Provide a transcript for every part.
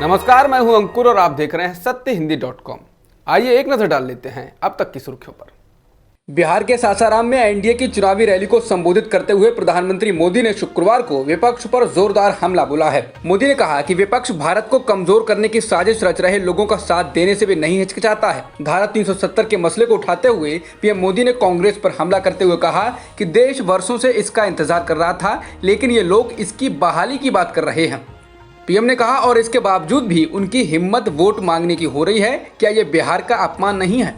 नमस्कार, मैं हूं अंकुर और आप देख रहे हैं सत्यहिंदी.com। आइए एक नजर डाल लेते हैं अब तक की सुर्खियों पर। बिहार के सासाराम में एनडीए की चुनावी रैली को संबोधित करते हुए प्रधानमंत्री मोदी ने शुक्रवार को विपक्ष पर जोरदार हमला बोला है। मोदी ने कहा कि विपक्ष भारत को कमजोर करने की साजिश रच रहे लोगों का साथ देने से भी नहीं हिचकिचाता है। धारा 370 के मसले को उठाते हुए पीएम मोदी ने कांग्रेस पर हमला करते हुए कहा कि देश वर्षों से इसका इंतजार कर रहा था, लेकिन ये लोग इसकी बहाली की बात कर रहे हैं। पीएम ने कहा और इसके बावजूद भी उनकी हिम्मत वोट मांगने की हो रही है। क्या ये बिहार का अपमान नहीं है?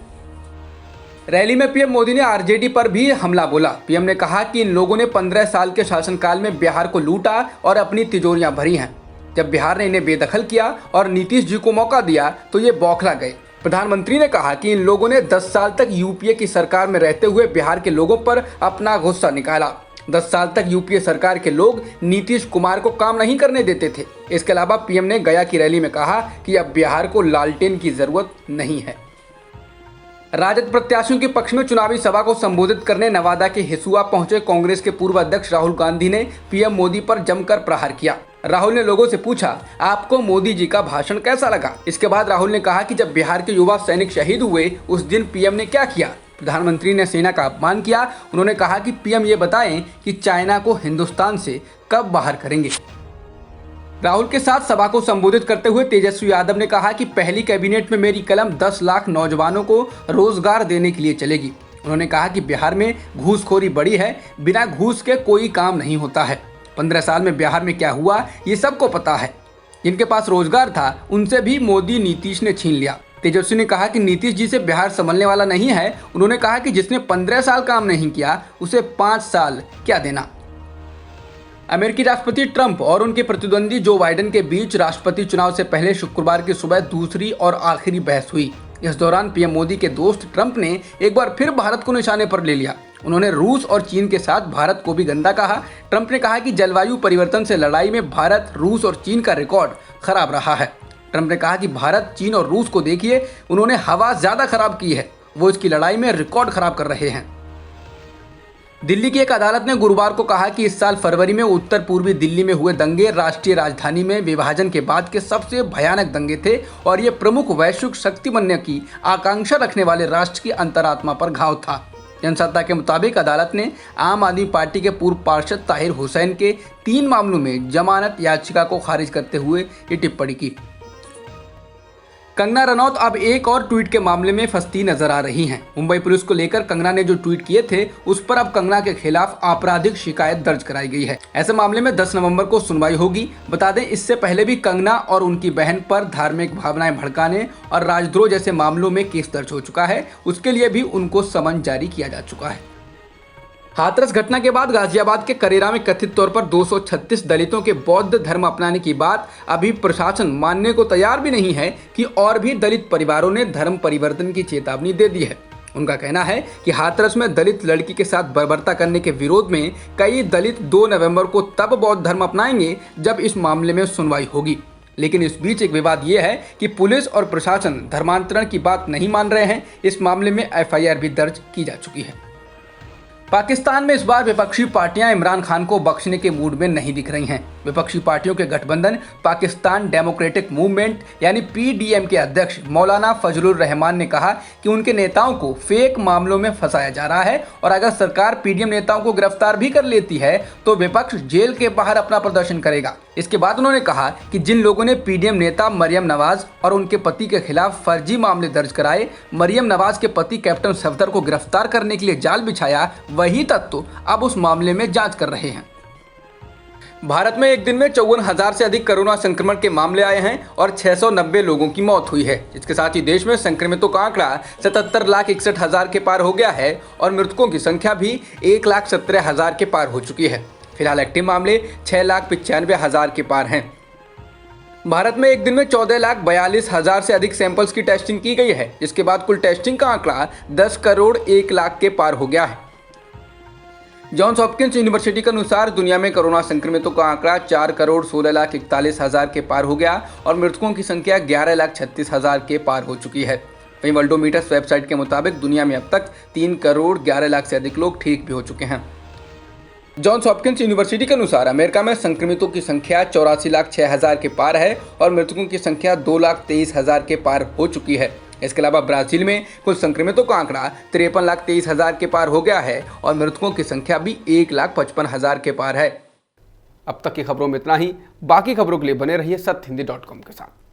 रैली में पीएम मोदी ने आरजेडी पर भी हमला बोला। पीएम ने कहा कि इन लोगों ने 15 साल के शासनकाल में बिहार को लूटा और अपनी तिजोरियां भरी हैं। जब बिहार ने इन्हें बेदखल किया और नीतीश जी को मौका दिया तो ये बौखला गए। प्रधानमंत्री ने कहा कि इन लोगों ने 10 साल तक यूपीए की सरकार में रहते हुए बिहार के लोगों पर अपना गुस्सा निकाला। 10 साल तक यूपीए सरकार के लोग नीतीश कुमार को काम नहीं करने देते थे। इसके अलावा पीएम ने गया की रैली में कहा कि अब बिहार को लालटेन की जरूरत नहीं है। राजद प्रत्याशियों के पक्ष में चुनावी सभा को संबोधित करने नवादा के हिसुआ पहुंचे कांग्रेस के पूर्व अध्यक्ष राहुल गांधी ने पीएम मोदी पर जमकर प्रहार किया। राहुल ने लोगों से पूछा, आपको मोदी जी का भाषण कैसा लगा? इसके बाद राहुल ने कहा कि जब बिहार के युवा सैनिक शहीद हुए उस दिन पीएम ने क्या किया? प्रधानमंत्री ने सेना का अपमान किया। उन्होंने कहा कि पीएम ये बताएं कि चाइना को हिंदुस्तान से कब बाहर करेंगे। राहुल के साथ सभा को संबोधित करते हुए तेजस्वी यादव ने कहा कि पहली कैबिनेट में मेरी कलम 10 लाख नौजवानों को रोजगार देने के लिए चलेगी। उन्होंने कहा कि बिहार में घूसखोरी बढ़ी है, बिना घूस के कोई काम नहीं होता है। 15 साल में बिहार में क्या हुआ ये सबको पता है। जिनके पास रोजगार था उनसे भी मोदी नीतीश ने छीन लिया। तेजस्वी ने कहा कि नीतीश जी से बिहार संभलने वाला नहीं है। उन्होंने कहा कि जिसने 15 साल काम नहीं किया उसे 5 साल क्या देना। अमेरिकी राष्ट्रपति ट्रंप और उनके प्रतिद्वंदी जो बाइडेन के बीच राष्ट्रपति चुनाव से पहले शुक्रवार की सुबह दूसरी और आखिरी बहस हुई। इस दौरान पीएम मोदी के दोस्त ट्रंप ने एक बार फिर भारत को निशाने पर ले लिया। उन्होंने रूस और चीन के साथ भारत को भी गंदा कहा। ट्रंप ने कहा कि जलवायु परिवर्तन से लड़ाई में भारत, रूस और चीन का रिकॉर्ड खराब रहा है। ट्रंप ने कहा कि भारत, चीन और रूस को देखिए, उन्होंने हवा ज्यादा खराब की है, वो इसकी लड़ाई में रिकॉर्ड खराब कर रहे हैं। दिल्ली की एक अदालत ने गुरुवार को कहा कि इस साल फरवरी में उत्तर पूर्वी दिल्ली में हुए दंगे राष्ट्रीय राजधानी में विभाजन के बाद के सबसे भयानक दंगे थे और ये प्रमुख वैश्विक शक्ति बनने की आकांक्षा रखने वाले राष्ट्र की अंतरात्मा पर घाव था। जनसत्ता के मुताबिक अदालत ने आम आदमी पार्टी के पूर्व पार्षद ताहिर हुसैन के 3 मामलों में जमानत याचिका को खारिज करते हुए ये टिप्पणी की। कंगना रनौत अब एक और ट्वीट के मामले में फंसती नजर आ रही हैं। मुंबई पुलिस को लेकर कंगना ने जो ट्वीट किए थे उस पर अब कंगना के खिलाफ आपराधिक शिकायत दर्ज कराई गई है। ऐसे मामले में 10 नवंबर को सुनवाई होगी। बता दें, इससे पहले भी कंगना और उनकी बहन पर धार्मिक भावनाएं भड़काने और राजद्रोह जैसे मामलों में केस दर्ज हो चुका है। उसके लिए भी उनको समन जारी किया जा चुका है। हाथरस घटना के बाद गाजियाबाद के करेरा में कथित तौर पर 236 दलितों के बौद्ध धर्म अपनाने की बात अभी प्रशासन मानने को तैयार भी नहीं है कि और भी दलित परिवारों ने धर्म परिवर्तन की चेतावनी दे दी है। उनका कहना है कि हाथरस में दलित लड़की के साथ बर्बरता करने के विरोध में कई दलित 2 नवंबर को तब बौद्ध धर्म अपनाएंगे जब इस मामले में सुनवाई होगी। लेकिन इस बीच एक विवाद ये है कि पुलिस और प्रशासन धर्मांतरण की बात नहीं मान रहे हैं। इस मामले में FIR भी दर्ज की जा चुकी है। पाकिस्तान में इस बार विपक्षी पार्टियां इमरान खान को बख्शने के मूड में नहीं दिख रही हैं। विपक्षी पार्टियों के गठबंधन पाकिस्तान डेमोक्रेटिक मूवमेंट यानी PDM के अध्यक्ष मौलाना फजलुर रहमान ने कहा कि उनके नेताओं को फेक मामलों में फंसाया जा रहा है और अगर सरकार PDM नेताओं को गिरफ्तार भी कर लेती है तो विपक्ष जेल के बाहर अपना प्रदर्शन करेगा। इसके बाद उन्होंने कहा कि जिन लोगों ने PDM नेता मरियम नवाज और उनके पति के खिलाफ फर्जी मामले दर्ज कराए, मरियम नवाज के पति कैप्टन सफदर को गिरफ्तार करने के लिए जाल बिछाया, वही तत्व अब उस मामले में जांच कर रहे हैं। भारत में एक दिन में 54,000 से अधिक कोरोना संक्रमण के मामले आए हैं और 690 लोगों की मौत हुई है। इसके साथ ही देश में संक्रमितों का आंकड़ा 77,61,000 के पार हो गया है और मृतकों की संख्या भी 1,17,000 के पार हो चुकी है। फिलहाल एक्टिव मामले 6,95,000 के पार हैं। भारत में एक दिन में 14,42,000 से अधिक सैंपल्स की टेस्टिंग की गई है, जिसके बाद कुल टेस्टिंग का आंकड़ा 10 करोड़ 1 लाख के पार हो गया है। जॉन्स हॉपकिंस यूनिवर्सिटी के अनुसार दुनिया में कोरोना संक्रमितों का आंकड़ा 4 करोड़ 16,41,000 के पार हो गया और मृतकों की संख्या 11,36,000 के पार हो चुकी है। वहीं वर्ल्डोमीटर्स वेबसाइट के मुताबिक दुनिया में अब तक 3 करोड़ 11 लाख से अधिक लोग ठीक भी हो चुके हैं। जॉन्स हॉपकिंस यूनिवर्सिटी के अनुसार अमेरिका में संक्रमितों की संख्या 84,06,000 के पार है और मृतकों की संख्या 2,23,000 के पार हो चुकी है। इसके अलावा ब्राजील में कुल संक्रमितों का आंकड़ा 53,23,000 के पार हो गया है और मृतकों की संख्या भी 1,55,000 के पार है। अब तक की खबरों में इतना ही। बाकी खबरों के लिए बने रहिए सत्य हिंदी.com के साथ।